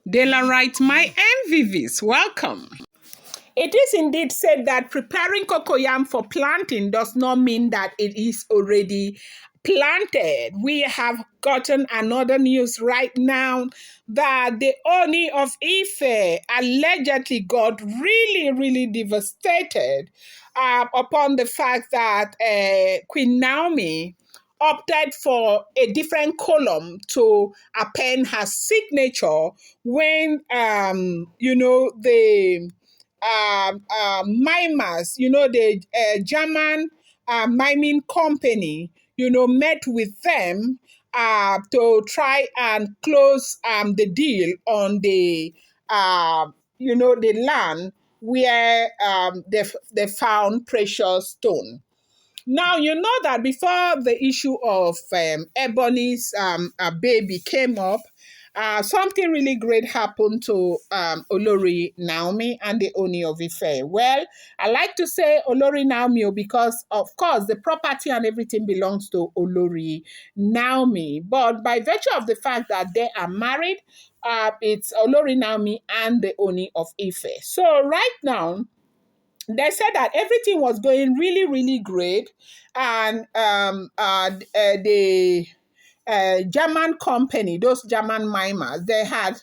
Dela writes, my MVVs, welcome. It is indeed said that preparing cocoyam for planting does not mean that it is already planted. We have gotten another news right now that the Ooni of Ife allegedly got really, really devastated upon the fact that Queen Naomi opted for a different column to append her signature when the mimers, the German miming company, met with them to try and close the deal on the land where they found precious stone. Now, you know that before the issue of Ebony's baby came up, something really great happened to Olori Naomi and the Ooni of Ife. Well, I like to say Olori Naomi because, of course, the property and everything belongs to Olori Naomi. But by virtue of the fact that they are married, it's Olori Naomi and the Ooni of Ife. So right now, they said that everything was going really, really great, and the German company, those German mimers, they had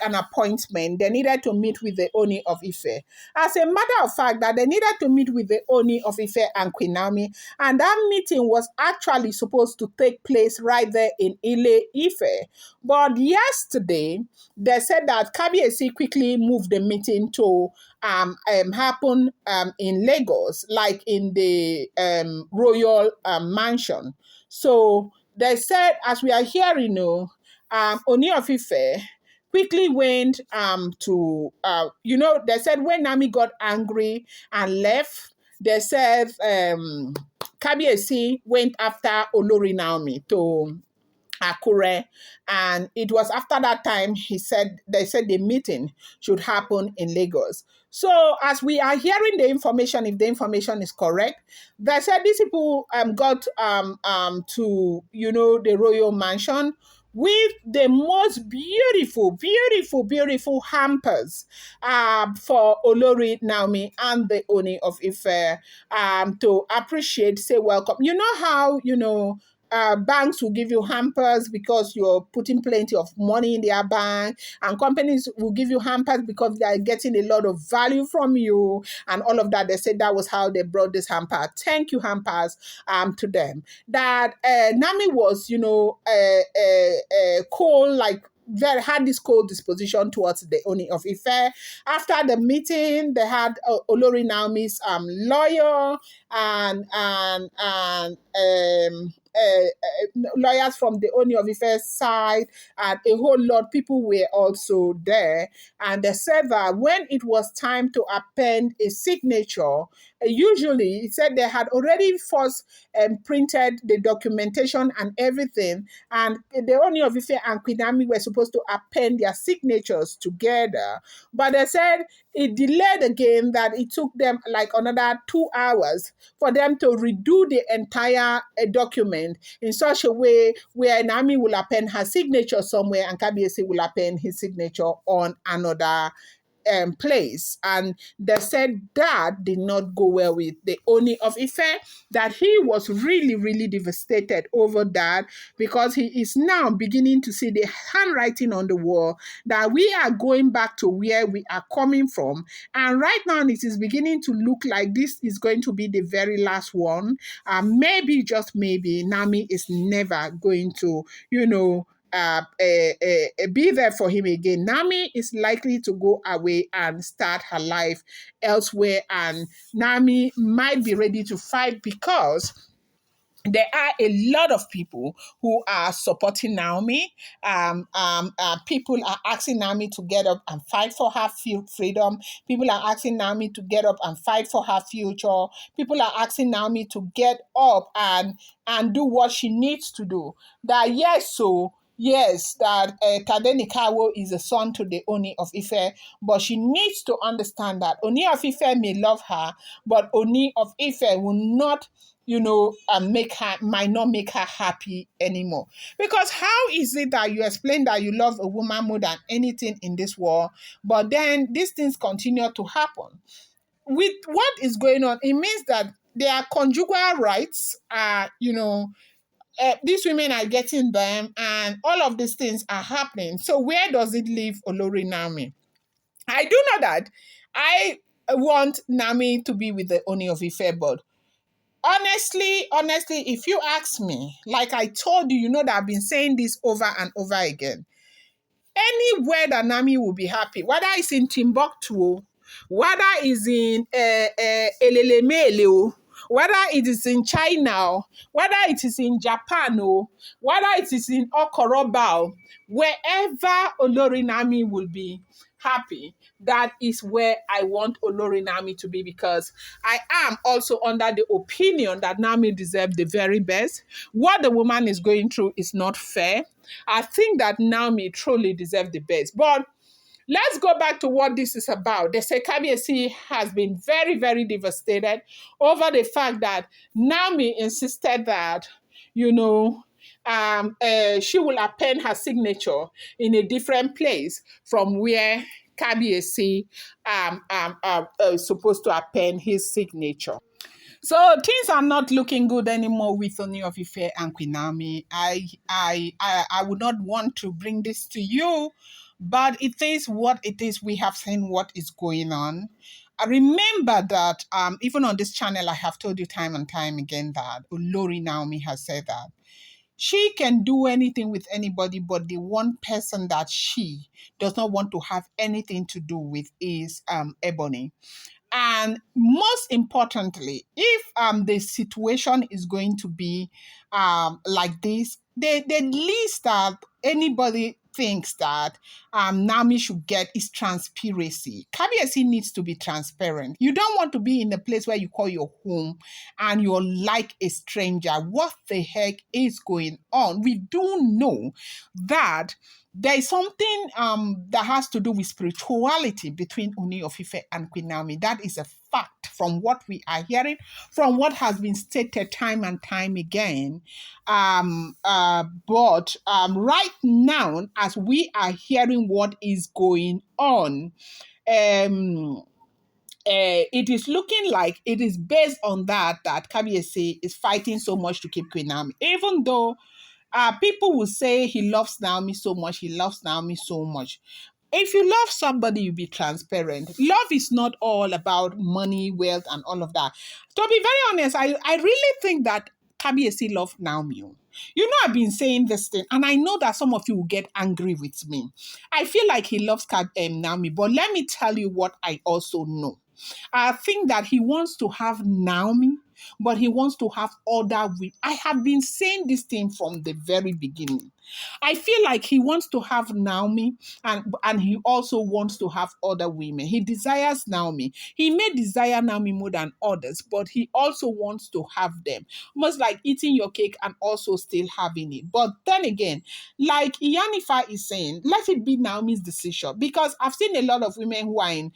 an appointment. They needed to meet with the Ooni of Ife. As a matter of fact, that they needed to meet with the Ooni of Ife and Queen Naomi, and that meeting was actually supposed to take place right there in Ile Ife. But yesterday, they said that Kabiyesi quickly moved the meeting to happen in Lagos, like in the royal mansion. So they said, as we are hearing, Ooni of Ife quickly went they said when Nami got angry and left, they said Kabiyesi went after Olori Naomi to Akure, and it was after that time they said the meeting should happen in Lagos. So as we are hearing the information, if the information is correct, they said these people got to the royal mansion with the most beautiful hampers for Olori Naomi and the Ooni of Ife to appreciate, say welcome. You know how banks will give you hampers because you're putting plenty of money in their bank, and companies will give you hampers because they are getting a lot of value from you and all of that. They said that was how they brought this hamper. Thank you, hampers, to them. That Nami was, cold, like very had this cold disposition towards the Ooni of Ife. After the meeting, they had Olori Naomi's lawyer and lawyers from the Ooni of Ife's side, and a whole lot of people were also there. And they said that when it was time to append a signature, usually it said they had already first printed the documentation and everything, and the Ooni of Ife and Queen Naomi were supposed to append their signatures together. But they said it delayed again, that it took them like another 2 hours for them to redo the entire document in such a way where Naomi will append her signature somewhere and Kabiyesi will append his signature on another place. And they said that did not go well with the Ooni of Ife, that he was really, really devastated over that, because he is now beginning to see the handwriting on the wall that we are going back to where we are coming from. And right now it is beginning to look like this is going to be the very last one. Maybe, just maybe, Nami is never going to, be there for him again. Nami is likely to go away and start her life elsewhere, and Nami might be ready to fight because there are a lot of people who are supporting Naomi. People are asking Naomi to get up and fight for her freedom. People are asking Naomi to get up and fight for her future. People are asking Naomi to get up and do what she needs to do. That yes, so yes, that Tadenikawo is a son to the Oni of Ife, but she needs to understand that Oni of Ife may love her, but Oni of Ife will not, might not make her happy anymore. Because how is it that you explain that you love a woman more than anything in this world, but then these things continue to happen? With what is going on, it means that their conjugal rights are, these women are getting them, and all of these things are happening. So where does it leave Olori Nami? I do know that I want Nami to be with the Oni of Ife, but honestly, if you ask me, like I told you, you know that I've been saying this over and over again. Anywhere that Nami will be happy, whether it's in Timbuktu, whether it's in Elelemele, whether it is in China, whether it is in Japan, whether it is in Okoroba, wherever Olori Nami will be happy, that is where I want Olori Nami to be, because I am also under the opinion that Nami deserves the very best. What the woman is going through is not fair. I think that Naomi truly deserves the best. But let's go back to what this is about. The Kabiyesi has been very, very devastated over the fact that Naomi insisted that, she will append her signature in a different place from where Kabiyesi is supposed to append his signature. So things are not looking good anymore with Ooni of Ife and Queen Naomi. I would not want to bring this to you, but it is what it is. We have seen what is going on. I remember that even on this channel, I have told you time and time again that Olori Naomi has said that she can do anything with anybody, but the one person that she does not want to have anything to do with is Ebony. And most importantly, if the situation is going to be like this, the least that anybody thinks that Nami should get is transparency. Kabiyesi needs to be transparent. You don't want to be in a place where you call your home and you're like a stranger. What the heck is going on? We do know that there is something that has to do with spirituality between Ooni of Ife and Queen Naomi. That is a fact from what we are hearing, from what has been stated time and time again. But right now, as we are hearing what is going on, it is looking like it is based on that Kabiyesi is fighting so much to keep Queen Naomi, even though people will say he loves Naomi so much, he loves Naomi so much. If you love somebody, you be transparent. Love is not all about money, wealth, and all of that. To be very honest, I really think that Kabiyesi loved Naomi. You know, I've been saying this thing, and I know that some of you will get angry with me. I feel like he loves Naomi, but let me tell you what I also know. I think that he wants to have Naomi, but he wants to have other women. I have been saying this thing from the very beginning. I feel like he wants to have Naomi, and he also wants to have other women. He desires Naomi. He may desire Naomi more than others, but he also wants to have them. Almost like eating your cake and also still having it. But then again, like Iyanifa is saying, let it be Naomi's decision, because I've seen a lot of women who are in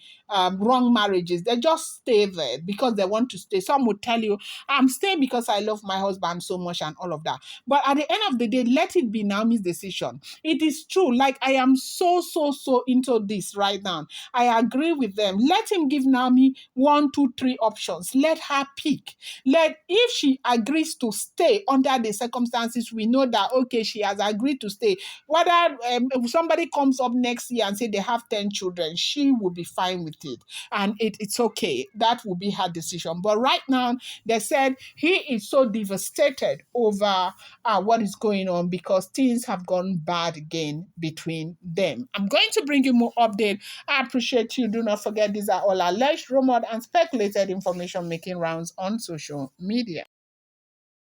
wrong marriages. They just stay there because they want to stay. Some would tell you, I'm staying because I love my husband so much and all of that. But at the end of the day, let it be Naomi's decision. It is true. Like, I am so into this right now. I agree with them. Let him give Naomi 1, 2, 3 options. Let her pick. If she agrees to stay under the circumstances, we know that, okay, she has agreed to stay. Whether if somebody comes up next year and say they have 10 children, she will be fine with it. And it's okay. That will be her decision. But right now, they said he is so devastated over what is going on because things have gone bad again between them. I'm going to bring you more update. I appreciate you. Do not forget, these are all alleged, rumored, and speculated information making rounds on social media.